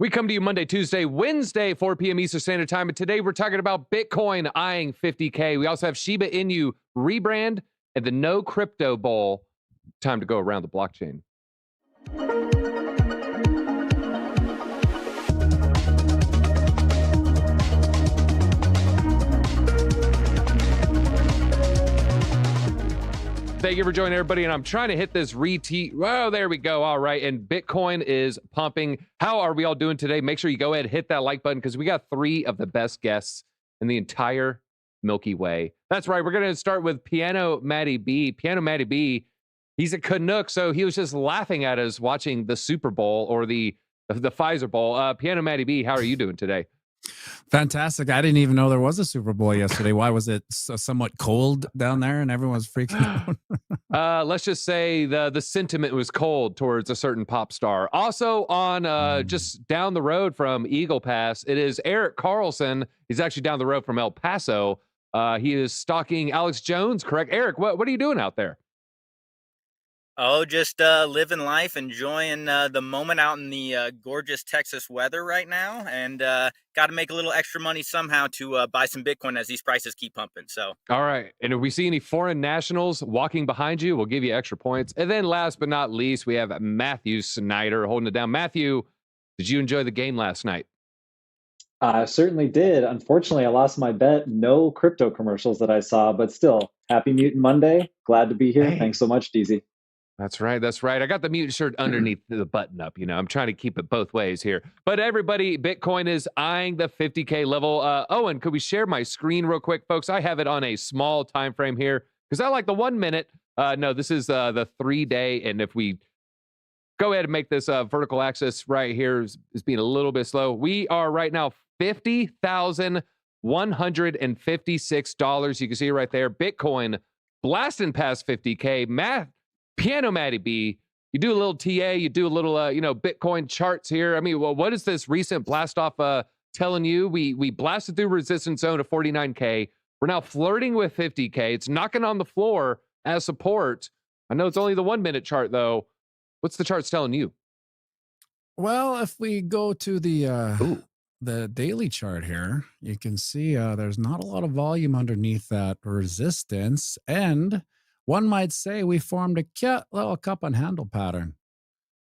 We come to you Monday, Tuesday, Wednesday, 4 p.m. Eastern Standard Time. And today we're talking about Bitcoin eyeing 50K. We also have Shiba Inu rebrand and the No Crypto Bowl. Time to go around the blockchain. Thank you for joining, everybody. And I'm trying to hit this Oh, there we go. All right. And Bitcoin is pumping. How are we all doing today? Make sure you go ahead and hit that like button because we got 3 of the best guests in the entire Milky Way. That's right. We're going to start with Piano Matty B. Piano Matty B, he's a Canuck, so he was just laughing at us watching the Super Bowl or the Pfizer Bowl. Piano Matty B, how are you doing today? Fantastic. I didn't even know there was a Super Bowl yesterday. Why was it somewhat cold down there and everyone's freaking out? Let's just say the sentiment was cold towards a certain pop star. Also on just down the road from Eagle Pass, it is Eric Carlson. He's actually down the road from El Paso. He is stalking Alex Jones, correct? Eric, what are you doing out there? Oh, just living life, enjoying the moment out in the gorgeous Texas weather right now, and got to make a little extra money somehow to buy some Bitcoin as these prices keep pumping. So, all right. And if we see any foreign nationals walking behind you, we'll give you extra points. And then last but not least, we have Matthew Snider holding it down. Matthew, did you enjoy the game last night? I certainly did. Unfortunately, I lost my bet. No crypto commercials that I saw, but still, happy Mutant Monday. Glad to be here. Hey. Thanks so much, DZ. That's right. That's right. I got the mutant shirt underneath the button up. You know, I'm trying to keep it both ways here. But everybody, Bitcoin is eyeing the 50K level. Owen, could we share my screen real quick, folks? I have it on a small time frame here because I like the 1 minute. No, this is the 3-day. And if we go ahead and make this vertical axis right here is being a little bit slow. We are right now $50,156. You can see it right there. Bitcoin blasting past 50K. Piano Matty B, you do a little TA, you do a little, Bitcoin charts here. I mean, well, what is this recent blast off telling you? We blasted through resistance zone of 49K. We're now flirting with 50K. It's knocking on the floor as support. I know it's only the 1 minute chart though. What's the charts telling you? Well, if we go to the daily chart here, you can see there's not a lot of volume underneath that resistance, and one might say we formed a little cup and handle pattern.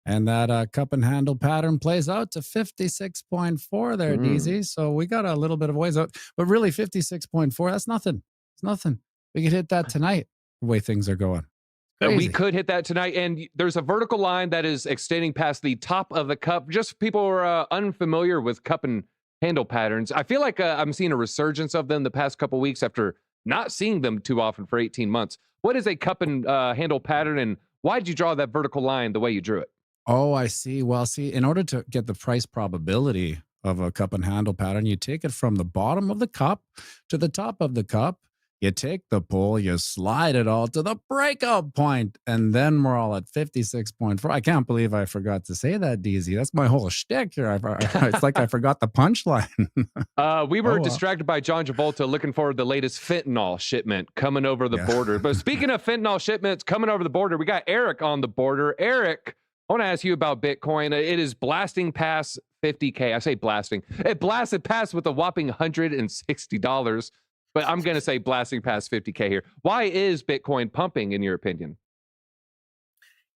And that cup and handle pattern plays out to 56.4 there, DZ. So we got a little bit of ways out. But really, 56.4, that's nothing. It's nothing. We could hit that tonight, the way things are going. We could hit that tonight. And there's a vertical line that is extending past the top of the cup. Just people are unfamiliar with cup and handle patterns. I feel like I'm seeing a resurgence of them the past couple of weeks after not seeing them too often for 18 months. What is a cup and handle pattern, and why did you draw that vertical line the way you drew it? Oh, I see. Well, see, in order to get the price probability of a cup and handle pattern, you take it from the bottom of the cup to the top of the cup. You take the pull, you slide it all to the breakout point, and then we're all at 56.4. I can't believe I forgot to say that, DZ. That's my whole shtick here. It's like I forgot the punchline. We were distracted by John Travolta looking for the latest fentanyl shipment coming over the border. But speaking of fentanyl shipments coming over the border, we got Eric on the border. Eric, I want to ask you about Bitcoin. It is blasting past 50K. I say blasting. It blasted past with a whopping $160. But I'm going to say blasting past 50K here. Why is Bitcoin pumping, in your opinion?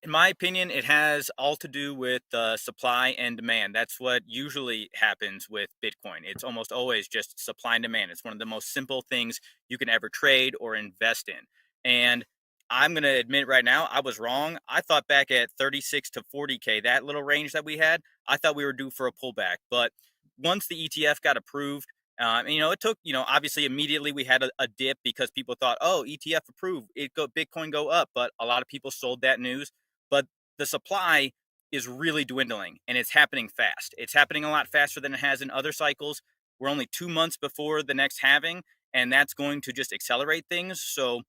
In my opinion, it has all to do with supply and demand. That's what usually happens with Bitcoin. It's almost always just supply and demand. It's one of the most simple things you can ever trade or invest in. And I'm going to admit right now, I was wrong. I thought back at 36 to 40K, that little range that we had, I thought we were due for a pullback. But once the ETF got approved, it took, obviously immediately we had a dip because people thought, oh, ETF approved, Bitcoin go up. But a lot of people sold that news. But the supply is really dwindling, and it's happening fast. It's happening a lot faster than it has in other cycles. We're only 2 months before the next halving, and that's going to just accelerate things. So,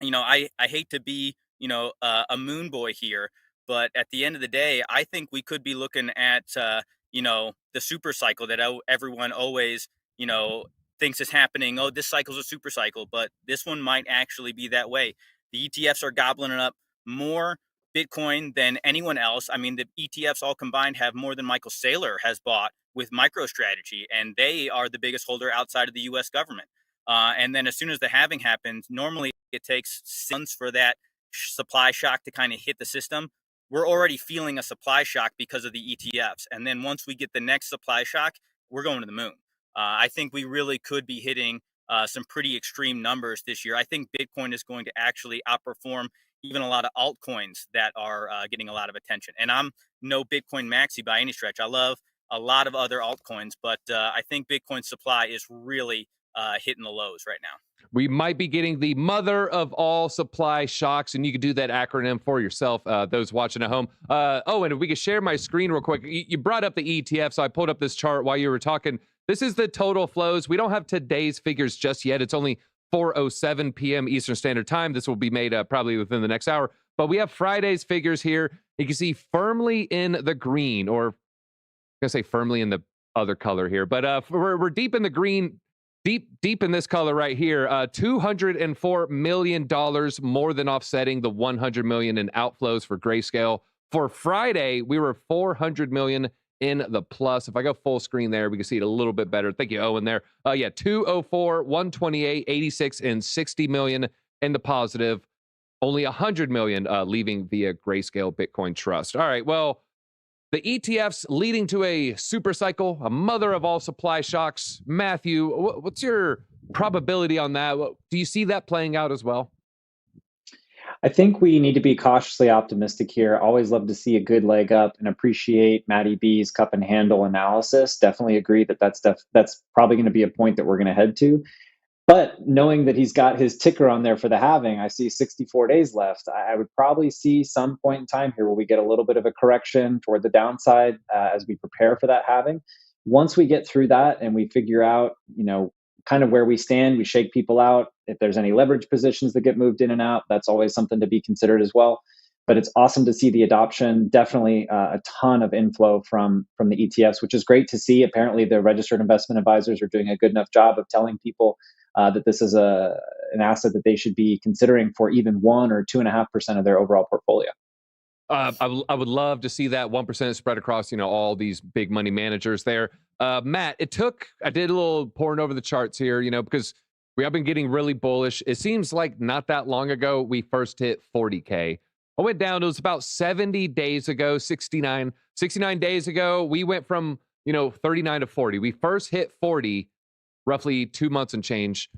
I hate to be, a moon boy here, but at the end of the day, I think we could be looking at, the super cycle that everyone always, thinks is happening. Oh, this cycle's a super cycle, but this one might actually be that way. The ETFs are gobbling it up more Bitcoin than anyone else. I mean, the ETFs all combined have more than Michael Saylor has bought with MicroStrategy, and they are the biggest holder outside of the U.S. government. And then as soon as the halving happens, normally it takes 6 months for that supply shock to kind of hit the system. We're already feeling a supply shock because of the ETFs. And then once we get the next supply shock, we're going to the moon. I think we really could be hitting some pretty extreme numbers this year. I think Bitcoin is going to actually outperform even a lot of altcoins that are getting a lot of attention. And I'm no Bitcoin maxi by any stretch. I love a lot of other altcoins, but I think Bitcoin supply is really hitting the lows right now. We might be getting the mother of all supply shocks, and you can do that acronym for yourself, those watching at home. And if we could share my screen real quick. You brought up the ETF, so I pulled up this chart while you were talking. This is the total flows. We don't have today's figures just yet. It's only 4:07 p.m. Eastern Standard Time. This will be made probably within the next hour. But we have Friday's figures here. You can see firmly in the green, or I'm going to say firmly in the other color here. But we're deep in the green. Deep in this color right here, $204 million more than offsetting the $100 million in outflows for Grayscale. For Friday, we were $400 million in the plus. If I go full screen there, we can see it a little bit better. Thank you, Owen, there. 204, 128, 86, and 60 million in the positive. Only 100 million leaving via Grayscale Bitcoin Trust. All right, well, the ETFs leading to a super cycle, a mother of all supply shocks. Matthew, what's your probability on that? Do you see that playing out as well? I think we need to be cautiously optimistic here. Always love to see a good leg up and appreciate Matty B's cup and handle analysis. Definitely agree that that's probably going to be a point that we're going to head to. But knowing that he's got his ticker on there for the halving, I see 64 days left. I would probably see some point in time here where we get a little bit of a correction toward the downside as we prepare for that halving. Once we get through that and we figure out, kind of where we stand, we shake people out. If there's any leverage positions that get moved in and out, that's always something to be considered as well. But it's awesome to see the adoption. Definitely a ton of inflow from the ETFs, which is great to see. Apparently, the registered investment advisors are doing a good enough job of telling people that this is an asset that they should be considering for even 1 or 2.5% of their overall portfolio. I would love to see that 1% spread across, all these big money managers there. Matt, I did a little pouring over the charts here, because we have been getting really bullish. It seems like not that long ago, we first hit 40K. I went down, it was about 70 days ago, 69 days ago. We went from, 39 to 40. We first hit 40 roughly 2 months and change.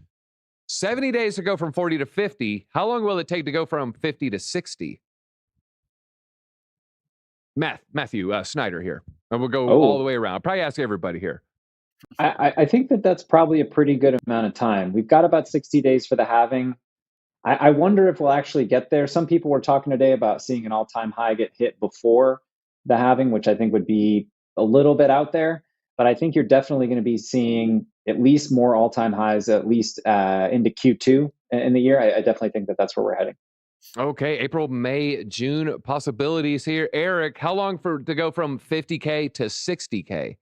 70 days to go from 40 to 50. How long will it take to go from 50 to 60? Matthew Snider here. And we'll go all the way around. I'll probably ask everybody here. I think that's probably a pretty good amount of time. We've got about 60 days for the halving. I wonder if we'll actually get there. Some people were talking today about seeing an all-time high get hit before the halving, which I think would be a little bit out there. But I think you're definitely going to be seeing at least more all-time highs, at least into Q2 in the year. I definitely think that's where we're heading. Okay, April, May, June possibilities here. Eric, how long to go from 50K to 60K?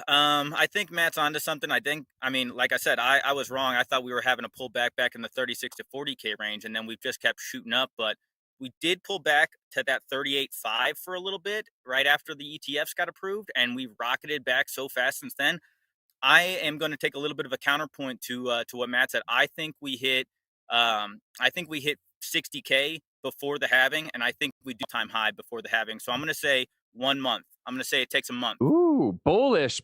I think Matt's onto something. Like I said, I was wrong. I thought we were having a pullback back in the 36 to 40K range, and then we've just kept shooting up. But we did pull back to that 38.5 for a little bit right after the ETFs got approved, and we rocketed back so fast since then. I am going to take a little bit of a counterpoint to what Matt said. I think we hit 60K before the halving, and I think we do time high before the halving. So I'm going to say 1 month. I'm going to say it takes a month. Ooh, bullish,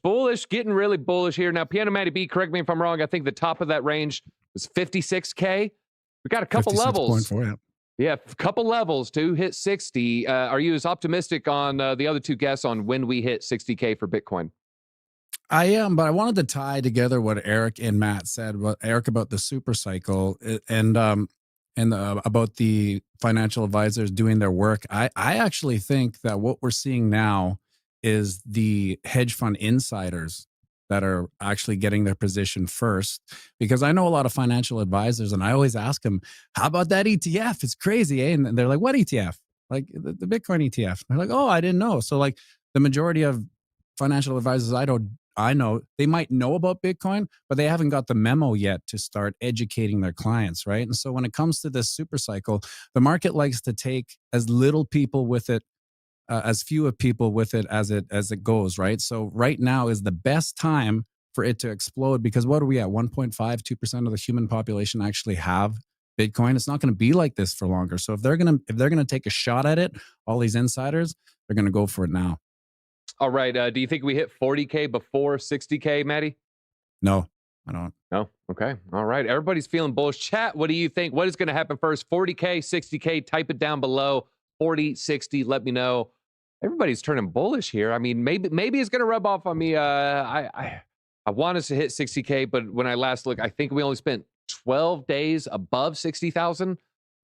getting really bullish here. Now, Piano Matty B, correct me if I'm wrong. I think the top of that range was 56K. We got a couple levels. Yeah, a couple levels to hit 60. Are you as optimistic on the other two guests on when we hit 60K for Bitcoin? I am, but I wanted to tie together what Eric and Matt said. Eric about the super cycle and about the financial advisors doing their work. I actually think that what we're seeing now is the hedge fund insiders that are actually getting their position first, because I know a lot of financial advisors and I always ask them, how about that ETF? It's crazy, eh? And they're like, what ETF? Like the Bitcoin ETF. They're like, oh, I didn't know. So like the majority of financial advisors I know they might know about Bitcoin, but they haven't got the memo yet to start educating their clients, right? And so when it comes to this super cycle, the market likes to take as little people with it, as few of people with it as it goes, right? So right now is the best time for it to explode, because what are we at? 1.5-2% of the human population actually have Bitcoin. It's not going to be like this for longer. So if they're gonna take a shot at it, all these insiders, they're going to go for it now. All right. Do you think we hit 40K before 60K, Matty? No, I don't. No. Okay. All right. Everybody's feeling bullish. Chat, what do you think? What is going to happen first? 40K, 60K? Type it down below. 40, 60. Let me know. Everybody's turning bullish here. I mean, maybe it's going to rub off on me. I want us to hit 60K, but when I last looked, I think we only spent 12 days above 60,000.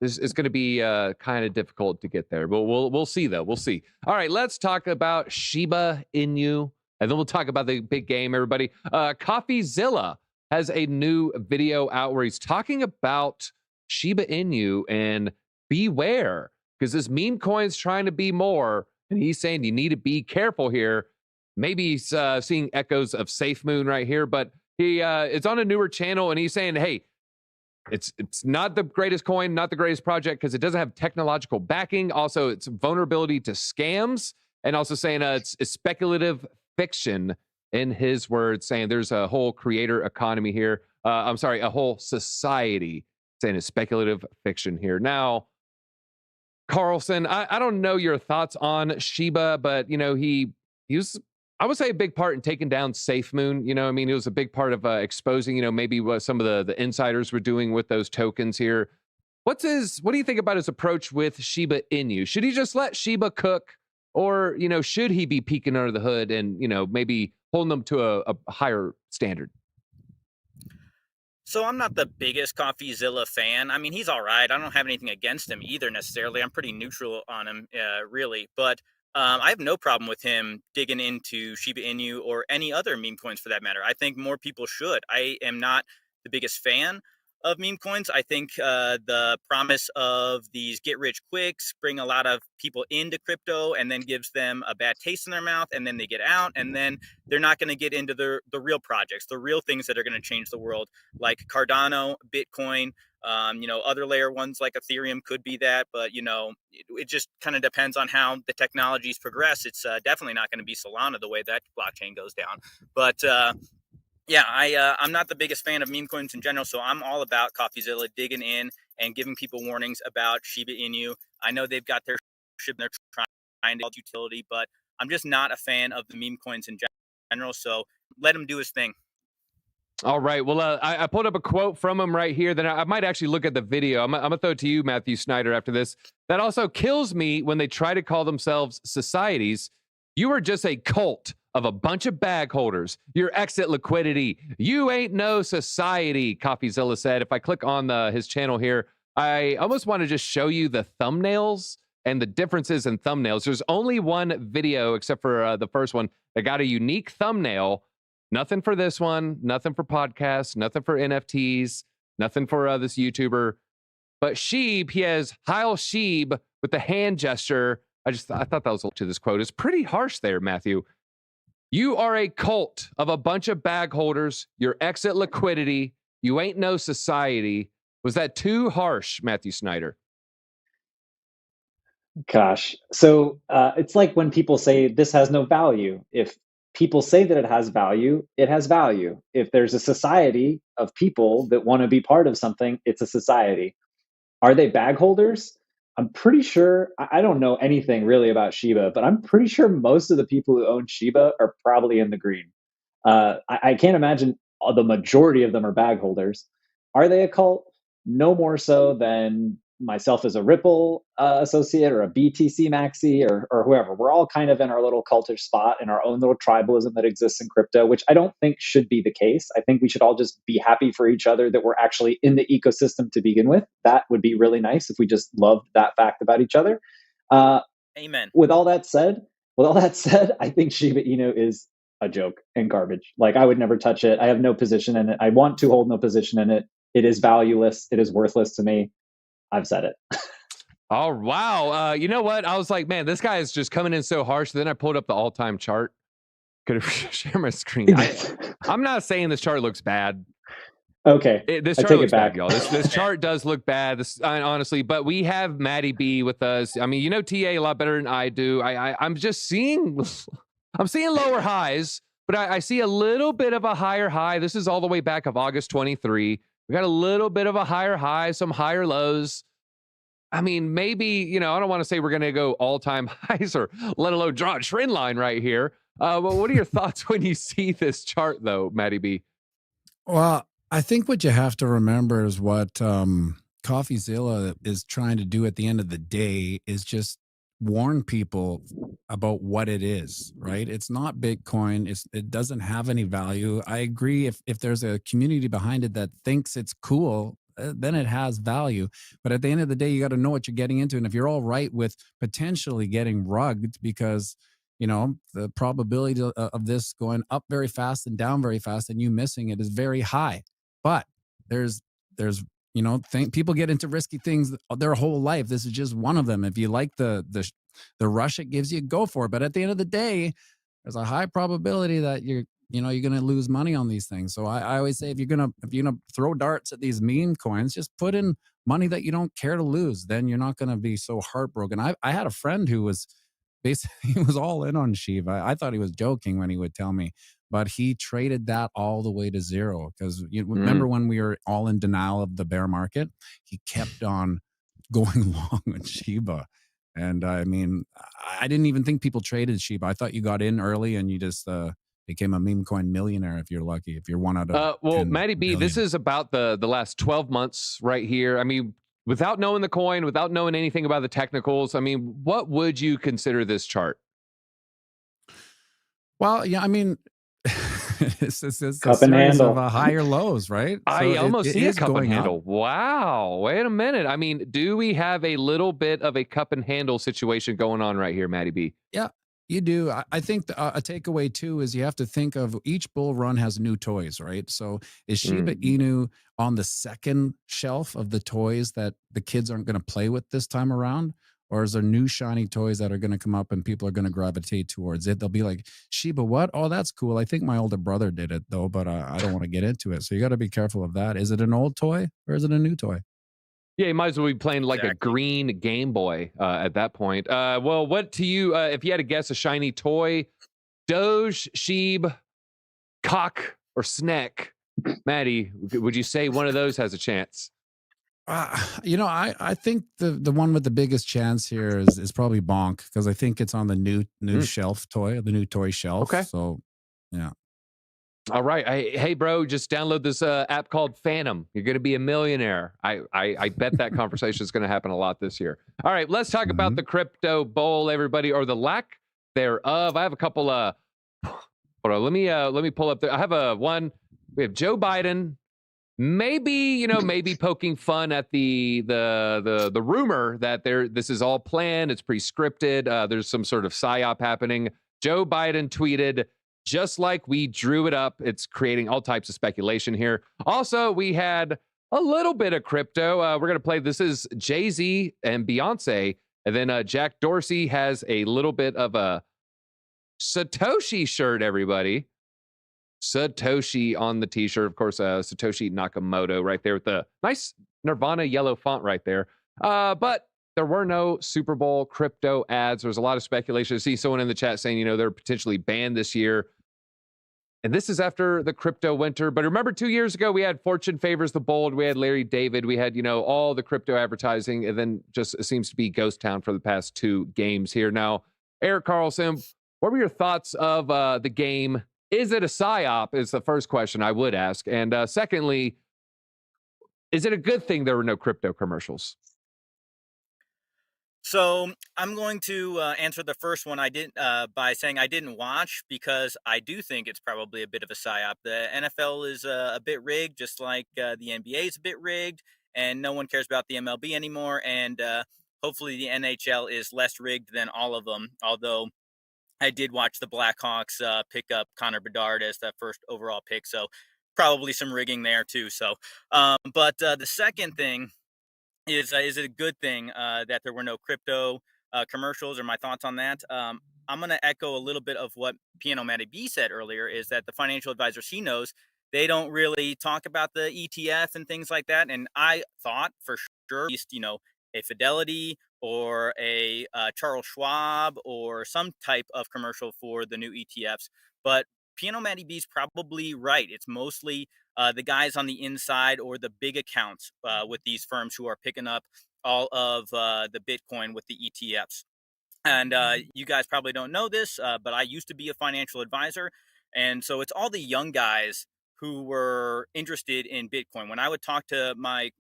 This is going to be kind of difficult to get there, but we'll see though. We'll see. All right, let's talk about Shiba Inu, and then we'll talk about the big game. Everybody, CoffeeZilla has a new video out where he's talking about Shiba Inu and beware, because this meme coin's trying to be more, and he's saying you need to be careful here. Maybe he's seeing echoes of SafeMoon right here, but it's on a newer channel, and he's saying, hey, it's not the greatest coin, not the greatest project, because it doesn't have technological backing. Also, it's vulnerability to scams, and also saying it's speculative fiction, in his words, saying there's a whole creator economy here. I'm sorry, a whole society, saying it's speculative fiction here. Now, Carlson, I don't know your thoughts on Shiba, but, he was, I would say, a big part in taking down SafeMoon. I mean, it was a big part of exposing, maybe what some of the insiders were doing with those tokens here. What do you think about his approach with Shiba Inu? Should he just let Shiba cook, or, should he be peeking under the hood and, maybe holding them to a higher standard? So I'm not the biggest CoffeeZilla fan. I mean, he's all right. I don't have anything against him either necessarily. I'm pretty neutral on him, really. But I have no problem with him digging into Shiba Inu or any other meme coins for that matter. I think more people should. I am not the biggest fan of meme coins. I think the promise of these get rich quicks bring a lot of people into crypto and then gives them a bad taste in their mouth, and then they get out, and then they're not going to get into the real projects, the real things that are going to change the world, like Cardano, Bitcoin. Other layer ones like Ethereum could be that, but it just kind of depends on how the technologies progress. It's definitely not going to be Solana the way that blockchain goes down. But yeah, I'm not the biggest fan of meme coins in general, so I'm all about CoffeeZilla digging in and giving people warnings about Shiba Inu. I know they've got their ship, they're trying to utility, but I'm just not a fan of the meme coins in general. So let him do his thing. All right. Well, I pulled up a quote from him right here. Then I might actually look at the video. I'm going to throw it to you, Matthew Snider, after this. That also kills me when they try to call themselves societies. You are just a cult of a bunch of bag holders. Your exit liquidity. You ain't no society, CoffeeZilla said. If I click on his channel here, I almost want to just show you the thumbnails and the differences in thumbnails. There's only one video, except for the first one, that got a unique thumbnail. Nothing for this one, nothing for podcasts, nothing for NFTs, nothing for this YouTuber. But Sheeb, he has Heil Sheeb with the hand gesture. I thought that was to this quote. It's pretty harsh there, Matthew. You are a cult of a bunch of bag holders. Your exit liquidity. You ain't no society. Was that too harsh, Matthew Snider? Gosh. So it's like when people say this has no value. If people say that it has value, it has value. If there's a society of people that want to be part of something, it's a society. Are they bag holders? I'm pretty sure, I don't know anything really about Shiba, but I'm pretty sure most of the people who own Shiba are probably in the green. I can't imagine the majority of them are bag holders. Are they a cult? No more so than myself as a Ripple associate or a BTC maxi or whoever. We're all kind of in our little cultish spot in our own little tribalism that exists in crypto, which I don't think should be the case. I think we should all just be happy for each other that we're actually in the ecosystem to begin with. That would be really nice if we just loved that fact about each other. Amen. With all that said, I think Shiba Inu is a joke and garbage. Like, I would never touch it. I have no position in it. I want to hold no position in it. It is valueless. It is worthless to me. I've said it. Oh, wow. You know what? I was like, man, this guy is just coming in so harsh. Then I pulled up the all-time chart, Could share my screen. I'm not saying this chart looks bad. Okay, This I chart take looks it back, bad, y'all. This chart does look bad. This honestly, but we have Matty B with us. I mean, you know TA a lot better than I do. I'm just seeing, I'm seeing lower highs, but I see a little bit of a higher high. This is all the way back of August 23. We got a little bit of a higher high, some higher lows. I mean, maybe, you know, I don't want to say we're going to go all-time highs or let alone draw a trend line right here. But what are your thoughts when you see this chart, though, Matty B? Well, I think what you have to remember is what CoffeeZilla is trying to do at the end of the day is just warn people about what it is, right? It's not Bitcoin. It doesn't have any value. I agree if there's a community behind it that thinks it's cool, then it has value. But at the end of the day, you got to know what you're getting into. And if you're all right with potentially getting rugged because you know, the probability of this going up very fast and down very fast and you missing it is very high. But there's you know, people get into risky things their whole life. This is just one of them. If you like the rush it gives you, go for it. But at the end of the day, there's a high probability that you're going to lose money on these things. So I always say if you're gonna throw darts at these meme coins, just put in money that you don't care to lose. Then you're not going to be so heartbroken. I had a friend who was basically he was all in on Shiba. I thought he was joking when he would tell me, but he traded that all the way to zero because you remember when we were all in denial of the bear market, he kept on going long on Shiba. And I mean, I didn't even think people traded Shiba. I thought you got in early and you just became a meme coin millionaire if you're lucky, if you're one out of well, 10 Matty B, million. this is about the last 12 months right here. I mean, without knowing the coin, without knowing anything about the technicals, I mean, what would you consider this chart? Well, yeah, I mean, it's a Cup and series handle. of higher lows, right? I almost see a is cup and going up. handle. Wow. Wait a minute. I mean, do we have a little bit of a cup and handle situation going on right here, Matty B? Yeah, you do. I think a takeaway too is you have to think of each bull run has new toys, right? So is Shiba Inu on the second shelf of the toys that the kids aren't going to play with this time around? Or is there new shiny toys that are going to come up and people are going to gravitate towards it? They'll be like, Shiba, what? Oh, that's cool. I think my older brother did it though, but I don't want to get into it. So you got to be careful of that. Is it an old toy or is it a new toy? Yeah, you might as well be playing like a green Game Boy at that point. Well, what to you, if you had to guess a shiny toy, Doge, Sheeb, Cock, or Snack, Matty, would you say one of those has a chance? You know, I think the one with the biggest chance here is probably Bonk because I think it's on the new shelf toy, the new toy shelf. Okay. So, yeah. All right. Hey, bro, just download this app called Phantom. You're going to be a millionaire. I bet that conversation is going to happen a lot this year. All right, let's talk about the crypto bull, everybody, or the lack thereof. I have a couple hold on, let me pull up I have one. We have Joe Biden. Maybe poking fun at the rumor that this is all planned. It's pre-scripted. There's some sort of psyop happening. Joe Biden tweeted, just like we drew it up. It's creating all types of speculation here. Also, we had a little bit of crypto. We're going to play. This is Jay-Z and Beyonce. And then Jack Dorsey has a little bit of a Satoshi shirt, everybody. Satoshi on the t-shirt. Of course, Satoshi Nakamoto right there with the nice Nirvana yellow font right there. But there were no Super Bowl crypto ads. There was a lot of speculation. I see someone in the chat saying, they're potentially banned this year. And this is after the crypto winter. But remember 2 years ago, we had Fortune Favors the Bold. We had Larry David. We had, all the crypto advertising. And then just it seems to be ghost town for the past 2 games here. Now, Eric Carlson, what were your thoughts of the game? Is it a psyop is the first question I would ask. And secondly, is it a good thing there were no crypto commercials? So I'm going to answer the first one by saying I didn't watch because I do think it's probably a bit of a psyop. The NFL is a bit rigged, just like the NBA is a bit rigged, and no one cares about the MLB anymore. And hopefully the NHL is less rigged than all of them, although I did watch the Blackhawks pick up Connor Bedard as that first overall pick, so probably some rigging there too. So, but the second thing is it a good thing that there were no crypto commercials, or my thoughts on that? I'm gonna echo a little bit of what Piano Matty B said earlier, is that the financial advisors he knows, they don't really talk about the ETF and things like that. And I thought for sure, at least, a Fidelity or a Charles Schwab or some type of commercial for the new ETFs. But Piano Matty B's probably right. It's mostly the guys on the inside or the big accounts with these firms who are picking up all of the Bitcoin with the ETFs. And you guys probably don't know this, but I used to be a financial advisor. And so it's all the young guys who were interested in Bitcoin. When I would talk to my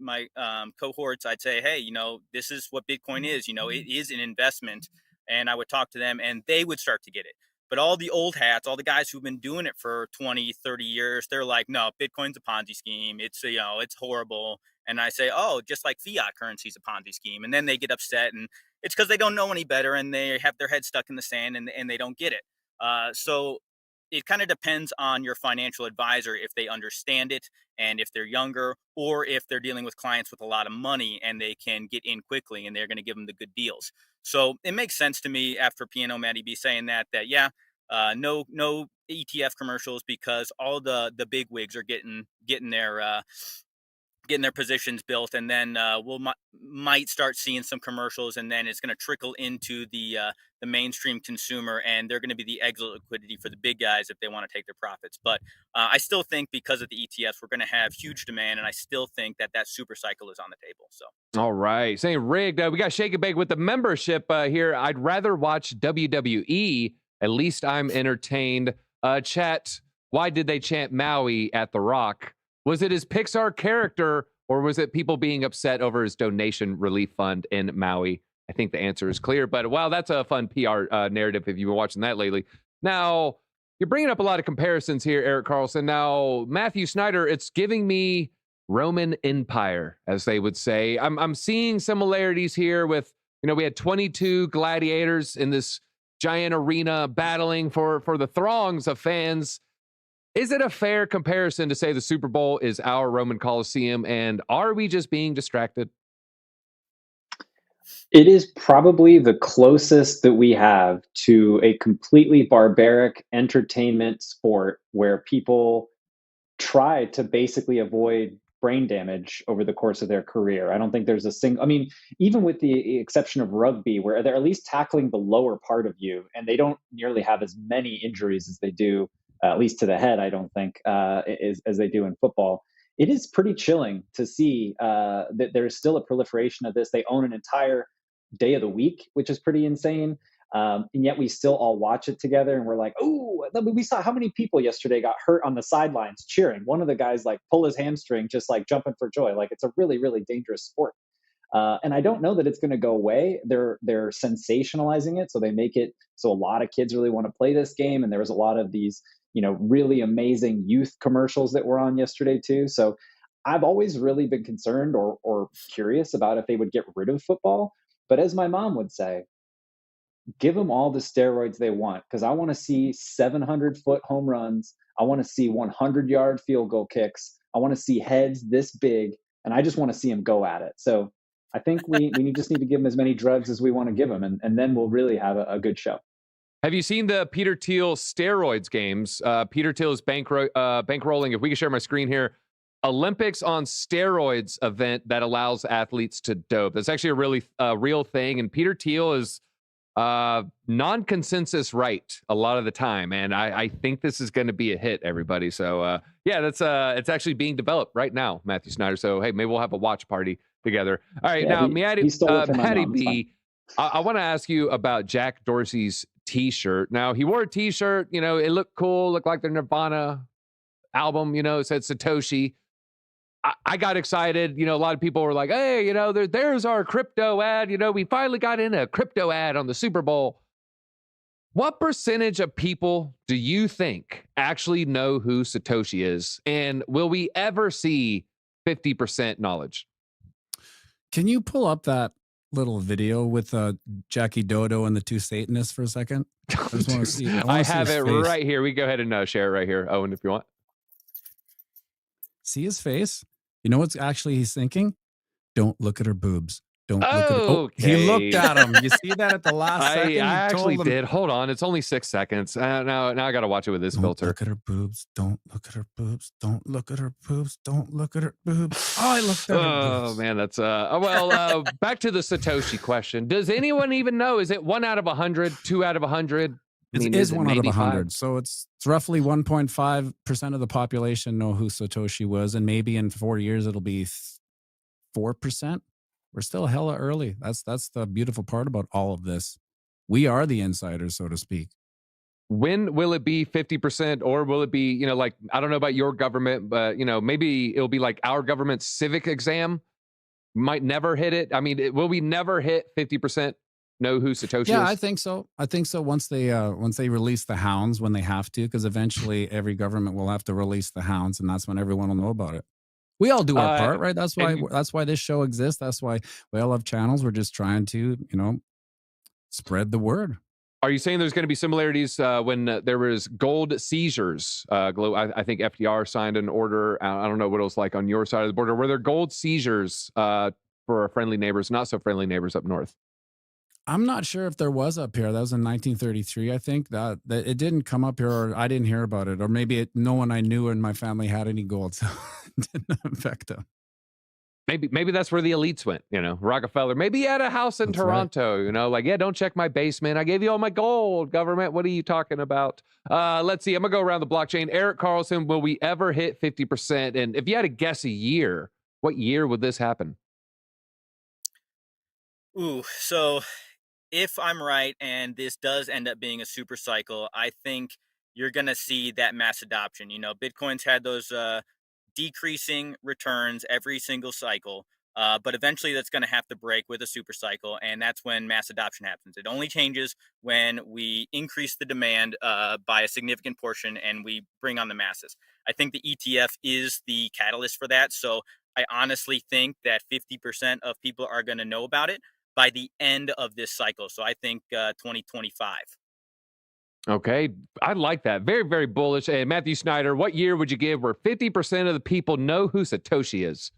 cohorts, I'd say, hey, this is what Bitcoin is. It is an investment. And I would talk to them and they would start to get it. But all the old hats, all the guys who've been doing it for 20, 30 years, they're like, no, Bitcoin's a Ponzi scheme. It's, it's horrible. And I say, oh, just like fiat currency is a Ponzi scheme. And then they get upset, and it's because they don't know any better and they have their head stuck in the sand and they don't get it. So it kind of depends on your financial advisor if they understand it and if they're younger, or if they're dealing with clients with a lot of money and they can get in quickly and they're going to give them the good deals. So it makes sense to me after Piano Matty B saying that yeah, no ETF commercials, because all the big wigs are getting their positions built, and then we'll might start seeing some commercials, and then it's going to trickle into the mainstream consumer, and they're going to be the exit liquidity for the big guys if they want to take their profits. But I still think because of the ETFs, we're going to have huge demand, and I still think that super cycle is on the table. So all right, saying rigged. We got Shake and Bake with the membership here. I'd rather watch WWE. At least I'm entertained. Chat. Why did they chant Maui at The Rock? Was it his Pixar character, or was it people being upset over his donation relief fund in Maui? I think the answer is clear, but wow, that's a fun PR narrative if you've been watching that lately. Now, you're bringing up a lot of comparisons here, Eric Carlson. Now, Matthew Snider, it's giving me Roman Empire, as they would say. I'm seeing similarities here with, we had 22 gladiators in this giant arena battling for the throngs of fans. Is it a fair comparison to say the Super Bowl is our Roman Coliseum, and are we just being distracted? It is probably the closest that we have to a completely barbaric entertainment sport where people try to basically avoid brain damage over the course of their career. I don't think there's a single, even with the exception of rugby, where they're at least tackling the lower part of you, and they don't nearly have as many injuries as they do, at least to the head, I don't think, as they do in football. It is pretty chilling to see that there's still a proliferation of this. They own an entire day of the week, which is pretty insane. And yet we still all watch it together, and we're like, oh, we saw how many people yesterday got hurt on the sidelines cheering. One of the guys pull his hamstring, just jumping for joy. It's a really, really dangerous sport. And I don't know that it's going to go away. They're sensationalizing it, so they make it so a lot of kids really want to play this game. And there was a lot of these, really amazing youth commercials that were on yesterday too. So I've always really been concerned or curious about if they would get rid of football. But as my mom would say, give them all the steroids they want, because I want to see 700-foot home runs. I want to see 100-yard field goal kicks. I want to see heads this big, and I just want to see them go at it. So I think we just need to give them as many drugs as we want to give them, and then we'll really have a good show. Have you seen the Peter Thiel steroids games? Peter Thiel is bankrolling, if we can share my screen here, Olympics on steroids event that allows athletes to dope. That's actually a really real thing. And Peter Thiel is non-consensus right a lot of the time. And I think this is going to be a hit, everybody. So yeah, it's actually being developed right now, Matthew Snider. So, hey, maybe we'll have a watch party together. All right. Yeah, now, Matty B, I want to ask you about Jack Dorsey's t-shirt. Now, he wore a t-shirt, it looked cool, looked like the Nirvana album, it said Satoshi. I got excited. A lot of people were like, hey, there's our crypto ad. We finally got in a crypto ad on the Super Bowl. What percentage of people do you think actually know who Satoshi is? And will we ever see 50% knowledge? Can you pull up that little video with Jackie Dodo and the two Satanists for a second? I just want to see. I have it right here. We go ahead and share it right here, Owen, if you want. See his face? You know what's actually he's thinking? Don't look at her boobs. Don't look at it. Oh, he looked at him. You see that at the last second? I He actually told him, did. Hold on. It's only 6 seconds. Now I got to watch it with this don't filter. look at her boobs. Don't look at her boobs. Don't look at her boobs. Don't look at her boobs. Oh, I looked at her boobs. Oh, man. That's, back to the Satoshi question. Does anyone even know? Is it 1 out of 100, 2 out of 100? It is 1 out of 100. So it's roughly 1.5% of the population know who Satoshi was. And maybe in 4 years, it'll be 4%. We're still hella early. That's the beautiful part about all of this. We are the insiders, so to speak. When will it be 50%, or will it be, like, I don't know about your government, but, maybe it'll be like our government's civic exam might never hit it. I mean, will we never hit 50% know who Satoshi is? Yeah, I think so. Once they release the hounds, when they have to, because eventually every government will have to release the hounds, and that's when everyone will know about it. We all do our part, right? That's why this show exists. That's why we all have channels. We're just trying to, spread the word. Are you saying there's going to be similarities when there was gold seizures? I think FDR signed an order. I don't know what it was like on your side of the border. Were there gold seizures for our friendly neighbors, not so friendly neighbors up north? I'm not sure if there was up here. That was in 1933, I think. That it didn't come up here, or I didn't hear about it, or maybe no one I knew in my family had any gold, so it didn't affect them. Maybe that's where the elites went, Rockefeller. Maybe he had a house in Toronto, right. Yeah, don't check my basement. I gave you all my gold, government. What are you talking about? Let's see. I'm going to go around the blockchain. Eric Carlson, will we ever hit 50%? And if you had to guess a year, what year would this happen? Ooh, so if I'm right and this does end up being a super cycle, I think you're going to see that mass adoption. Bitcoin's had those decreasing returns every single cycle, but eventually that's going to have to break with a super cycle, and that's when mass adoption happens. It only changes when we increase the demand by a significant portion and we bring on the masses. I think the ETF is the catalyst for that, so I honestly think that 50% of people are going to know about it by the end of this cycle. So I think 2025. Okay, I like that. Very, very bullish. And Matthew Snider, what year would you give where 50% of the people know who Satoshi is?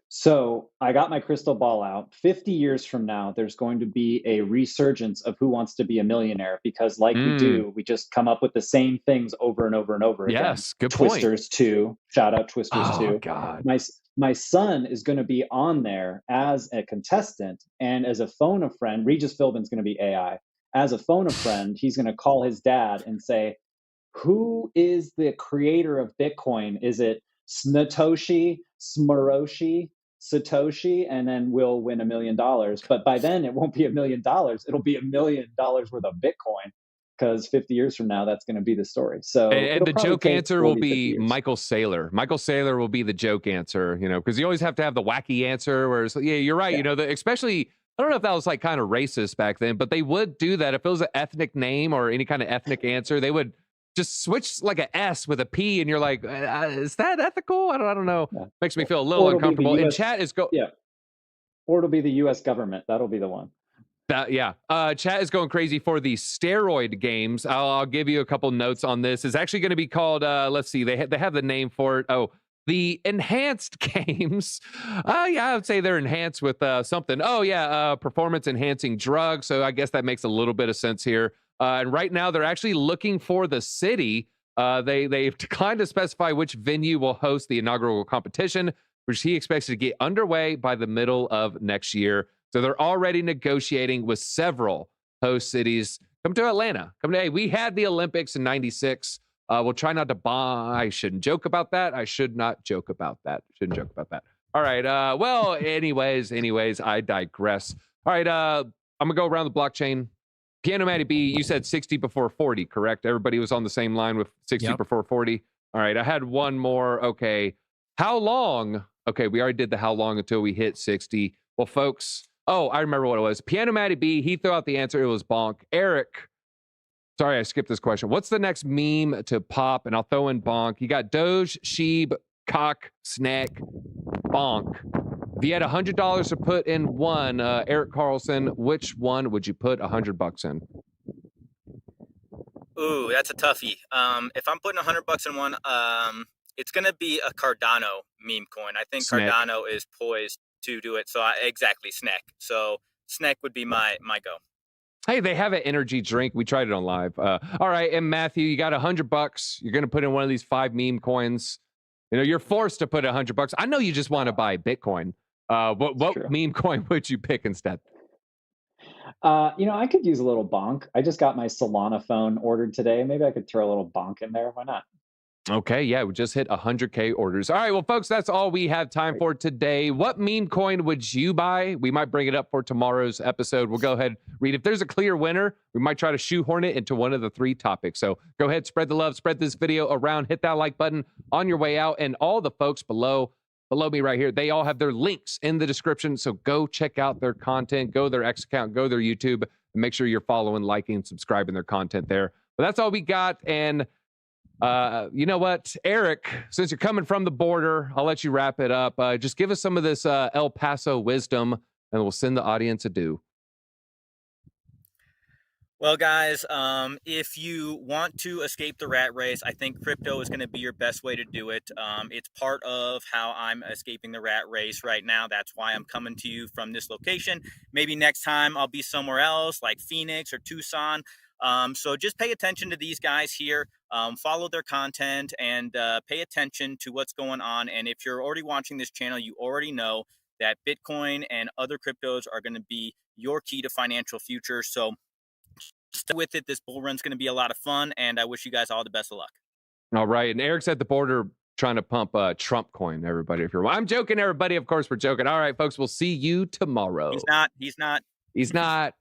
So I got my crystal ball out. 50 years from now, there's going to be a resurgence of Who Wants to Be a Millionaire, because we do, we just come up with the same things over and over and over again. Yes, good Twisters point. 2, shout out Twisters 2. Oh, God. My son is going to be on there as a contestant, and as a phone a friend. Regis Philbin's going to be AI. As a phone a friend, he's going to call his dad and say, who is the creator of Bitcoin? Is it Snatoshi, Smaroshi, Satoshi? And then we'll win $1 million. But by then it won't be $1 million. It'll be $1 million worth of Bitcoin, because 50 years from now, that's going to be the story. So and the joke answer will be years. Michael Saylor. Michael Saylor will be the joke answer, because you always have to have the wacky answer. Whereas, yeah, you're right. Yeah. Especially, I don't know if that was like kind of racist back then, but they would do that. If it was an ethnic name or any kind of ethnic answer, they would just switch like an S with a P, and you're like, is that ethical? I don't know. Yeah. Makes me feel a little uncomfortable. And chat is or it'll be the U.S. government. That'll be the one. Chat is going crazy for the steroid games. I'll give you a couple notes on this. It's actually going to be called, let's see, they have the name for it. Oh, the enhanced games. I would say they're enhanced with something. Performance enhancing drugs. So I guess that makes a little bit of sense here. And right now they're actually looking for the city. They've declined to specify which venue will host the inaugural competition, which he expects to get underway by the middle of next year. So they're already negotiating with several host cities. Come to Atlanta. Hey, we had the Olympics in '96. We'll try not to bomb. I shouldn't joke about that. I should not joke about that. Shouldn't joke about that. All right. Anyways, I digress. All right. I'm going to go around the blockchain. Piano Matty B, you said 60 before 40, correct? Everybody was on the same line with 60 before 40. All right. I had one more. Okay. How long? Okay. We already did the how long until we hit 60. Well, folks. Oh, I remember what it was. Piano Matty B, he threw out the answer. It was bonk. Eric, sorry, I skipped this question. What's the next meme to pop? And I'll throw in bonk. You got Doge, Sheeb, Cock, Snack, bonk. If you had $100 to put in one, Eric Carlson, which one would you put $100 in? Ooh, that's a toughie. If I'm putting $100 in one, it's going to be a Cardano meme coin. I think Cardano is poised. to do it. So exactly, snack. So snack would be my go. Hey, they have an energy drink. We tried it on live. All right, and Matthew, you got $100. You're going to put in one of these 5 meme coins. You know, you're forced to put $100. I know you just want to buy Bitcoin. What meme coin would you pick instead? You know, I could use a little bonk. I just got my Solana phone ordered today. Maybe I could throw a little bonk in there. Why not? Okay, yeah, we just hit 100K orders. All right, well, folks, that's all we have time for today. What meme coin would you buy? We might bring it up for tomorrow's episode. We'll go ahead, read. If there's a clear winner, we might try to shoehorn it into one of the 3 topics. So go ahead, spread the love, spread this video around, hit that like button on your way out. And all the folks below me right here, they all have their links in the description. So go check out their content, go their X account, go their YouTube, and make sure you're following, liking, subscribing their content there. But that's all we got. And you know what, Eric, since you're coming from the border, I'll let you wrap it up. Just give us some of this El Paso wisdom, and we'll send the audience adieu. Well, guys, if you want to escape the rat race, I think crypto is going to be your best way to do it. It's part of how I'm escaping the rat race right now. That's why I'm coming to you from this location. Maybe next time I'll be somewhere else, like Phoenix or Tucson. So just pay attention to these guys here, follow their content, and pay attention to what's going on. And if you're already watching this channel, you already know that Bitcoin and other cryptos are going to be your key to financial future. So stay with it. This bull run's going to be a lot of fun, and I wish you guys all the best of luck. All right. And Eric's at the border trying to pump Trump coin, everybody. If you're, I'm joking, everybody. Of course, we're joking. All right, folks, we'll see you tomorrow. He's not. He's not.